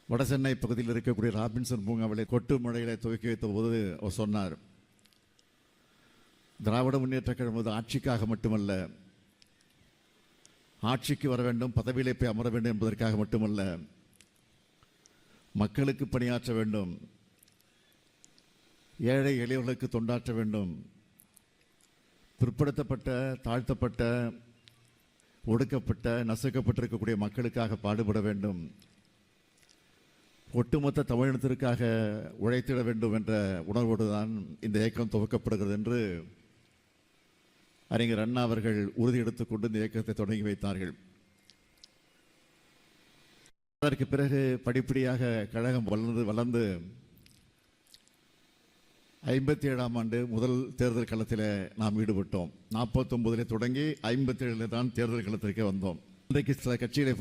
வடசென்னை பகுதியில் இருக்கக்கூடிய ராபின்சன் பூங்காவிலே கொட்டு மழைகளை துவக்கி வைத்த போது அவர் சொன்னார், திராவிட முன்னேற்ற கழகம் ஆட்சிக்காக மட்டுமல்ல, ஆட்சிக்கு வர வேண்டும், பதவியிலே போய் அமர வேண்டும் என்பதற்காக மட்டுமல்ல, மக்களுக்கு பணியாற்ற வேண்டும், ஏழை எளியவர்களுக்கு தொண்டாற்ற வேண்டும், பிற்படுத்தப்பட்ட, தாழ்த்தப்பட்ட, ஒடுக்கப்பட்ட, நசுக்கப்பட்டிருக்கக்கூடிய மக்களுக்காக பாடுபட வேண்டும், ஒட்டுமொத்த தமிழினத்திற்காக உழைத்திட வேண்டும் என்ற உணர்வோடு தான் இந்த இயக்கம் துவக்கப்படுகிறது என்று அறிஞர் அண்ணா அவர்கள் உறுதி எடுத்துக்கொண்டு இந்த இயக்கத்தை தொடங்கி வைத்தார்கள். அதற்கு பிறகு படிப்படியாக கழகம் வளர்ந்து 57ஆம் ஆண்டு முதல் தேர்தல் களத்தில் நாம் ஈடுபட்டோம். 49 தொடங்கி 57 தான் தேர்தல் களத்திற்கே வந்தோம். இன்றைக்கு சில கட்சிகளை